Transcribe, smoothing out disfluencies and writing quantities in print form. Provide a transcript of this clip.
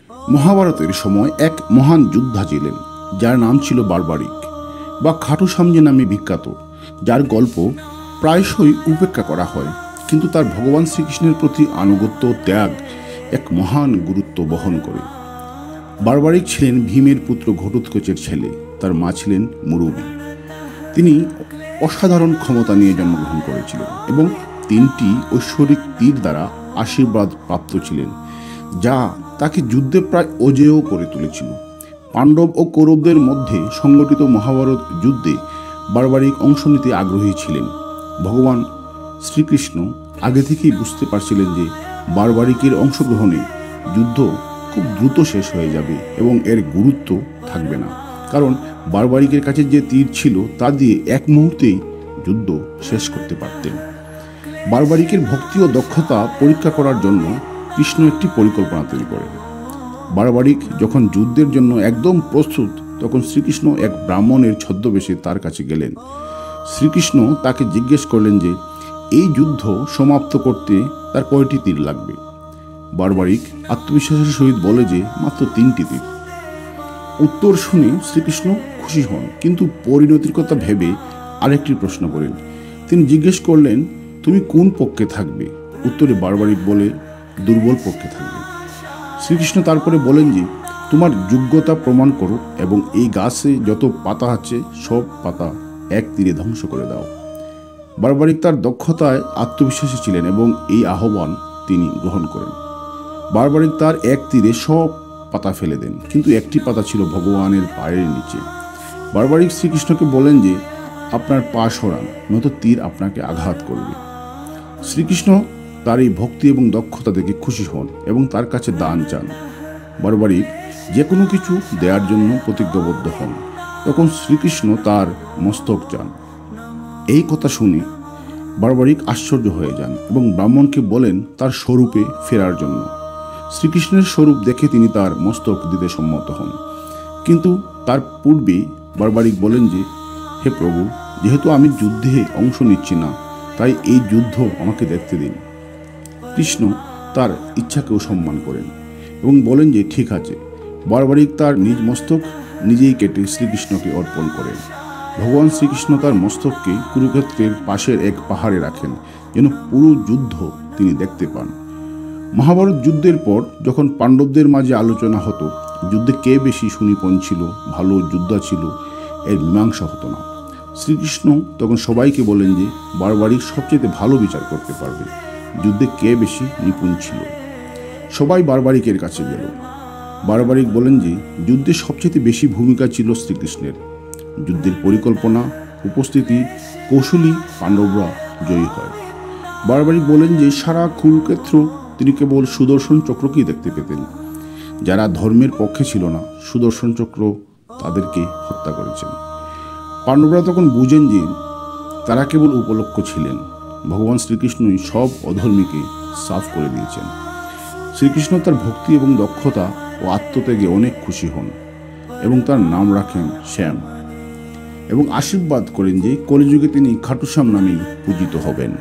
মহাভারতের সময় এক মহান যোদ্ধা ছিলেন যার নাম ছিল বার্বারিক বা খাটু সামজে নামে বিখ্যাত, যার গল্প প্রায়শই উপেক্ষা করা হয়। কিন্তু তার ভগবান শ্রীকৃষ্ণের প্রতি আনুগত্য ত্যাগ এক মহান গুরুত্ব বহন করে। বার্বারিক ছিলেন ভীমের পুত্র ঘটোৎকচের ছেলে। তার মা ছিলেন মুরবী। তিনি অসাধারণ ক্ষমতা নিয়ে জন্মগ্রহণ করেছিলেন এবং 3টি ঐশ্বরিক তীর দ্বারা আশীর্বাদ প্রাপ্ত ছিলেন, যা তাকে যুদ্ধে প্রায় অজেয় করে তুলেছিল। পাণ্ডব ও কৌরবদের মধ্যে সংগঠিত মহাভারত যুদ্ধে বার্বারিক অংশ নিতে আগ্রহী ছিলেন। ভগবান শ্রীকৃষ্ণ আগে থেকেই বুঝতে পারছিলেন যে বার্বারিকের অংশগ্রহণে যুদ্ধ খুব দ্রুত শেষ হয়ে যাবে এবং এর গুরুত্ব থাকবে না, কারণ বার্বারিকের কাছে যে তীর ছিল তা দিয়ে এক মুহূর্তেই যুদ্ধ শেষ করতে পারতেন। বার্বারিকের ভক্তি ও দক্ষতা পরীক্ষা করার জন্য কৃষ্ণ একটি পরিকল্পনা তৈরি করেন। বার্বারিক যখন যুদ্ধের জন্য একদম প্রস্তুত, তখন শ্রীকৃষ্ণ এক ব্রাহ্মণের ছদ্মবেশে তার কাছে গেলেন। শ্রীকৃষ্ণ তাকে জিজ্ঞেস করলেন যে এই যুদ্ধ সমাপ্ত করতে তার কয়টি তীর লাগবে। বার্বারিক আত্মবিশ্বাসের সহিত বলে যে মাত্র 3টি তীর। উত্তর শুনে শ্রীকৃষ্ণ খুশি হন, কিন্তু পরিণতির কথা ভেবে আরেকটি প্রশ্ন করেন। তিনি জিজ্ঞেস করলেন, তুমি কোন পক্ষে থাকবে? উত্তরে বার্বারিক বলে, দুর্বল পক্ষে থাকবে। শ্রীকৃষ্ণ তারপরে বলেন যে তোমার যোগ্যতা প্রমাণ করো এবং এই গাছে যত পাতা আছে সব পাতা এক তীরে ধ্বংস করে দাও। বার্বারিক তার দক্ষতায় আত্মবিশ্বাসী ছিলেন এবং এই আহ্বান তিনি গ্রহণ করেন। বার্বারিক তার এক তীরে সব পাতা ফেলে দেন, কিন্তু একটি পাতা ছিল ভগবানের পায়ের নিচে। বার্বারিক শ্রীকৃষ্ণকে বলেন যে আপনার পা সরান, নয়তো তীর আপনাকে আঘাত করবে। শ্রীকৃষ্ণ তার এই ভক্তি এবং দক্ষতা দেখে খুশি হন এবং তার কাছে দান চান। বার্বারিক যে কোনো কিছু দেওয়ার জন্য প্রতিজ্ঞাবদ্ধ হন। তখন শ্রীকৃষ্ণ তার মস্তক চান। এই কথা শুনে বার্বারিক আশ্চর্য হয়ে যান এবং ব্রাহ্মণকে বলেন তার স্বরূপে ফেরার জন্য। শ্রীকৃষ্ণের স্বরূপ দেখে তিনি তার মস্তক দিতে সম্মত হন, কিন্তু তার পূর্বে বার্বারিক বলেন যে হে প্রভু, যেহেতু আমি যুদ্ধে অংশ নিচ্ছি না, তাই এই যুদ্ধ আমাকে দেখতে দিন। কৃষ্ণ তার ইচ্ছাকেও সম্মান করেন এবং বলেন যে ঠিক আছে। বার্বারিক তার নিজ মস্তক নিজেই কেটে শ্রীকৃষ্ণকে অর্পণ করেন। ভগবান শ্রীকৃষ্ণ তার মস্তককে কুরুক্ষেত্রের পাশের এক পাহাড়ে রাখেন, যেন পুরো যুদ্ধ তিনি দেখতে পান। মহাভারত যুদ্ধের পর যখন পাণ্ডবদের মাঝে আলোচনা হতো যুদ্ধে কে বেশি সুনিপুণ ছিল, ভালো যোদ্ধা ছিল, এর মীমাংসা হতো না। শ্রীকৃষ্ণ তখন সবাইকে বলেন যে বার্বারিক সবচেয়ে ভালো বিচার করতে পারবে যুদ্ধে কে বেশি নিপুণ ছিল। সবাই বার্বারিকের কাছে গেল। বার্বারিক বলেন যে যুদ্ধে সবচেয়ে বেশি ভূমিকা ছিল শ্রীকৃষ্ণের। যুদ্ধের পরিকল্পনা, উপস্থিতি, কৌশলী পাণ্ডবরা জয়ী হয়। বার্বারিক বলেন যে সারা কুরুক্ষেত্র তিনি কেবল সুদর্শন চক্রকেই দেখতে পেতেন। যারা ধর্মের পক্ষে ছিল না, সুদর্শন চক্র তাদেরকে হত্যা করেছেন। পাণ্ডবরা তখন বুঝেন যে তারা কেবল উপলক্ষ ছিলেন। ভগবান শ্রীকৃষ্ণই সব অধর্মীকে সাফ করে দিয়েছেন। শ্রীকৃষ্ণ তার ভক্তি এবং দক্ষতা ও আত্মত্যাগে অনেক খুশি হন এবং তার নাম রাখেন শ্যাম এবং আশীর্বাদ করেন যে কলিযুগে তিনি খাটু শ্যাম নামেই পূজিত হবেন।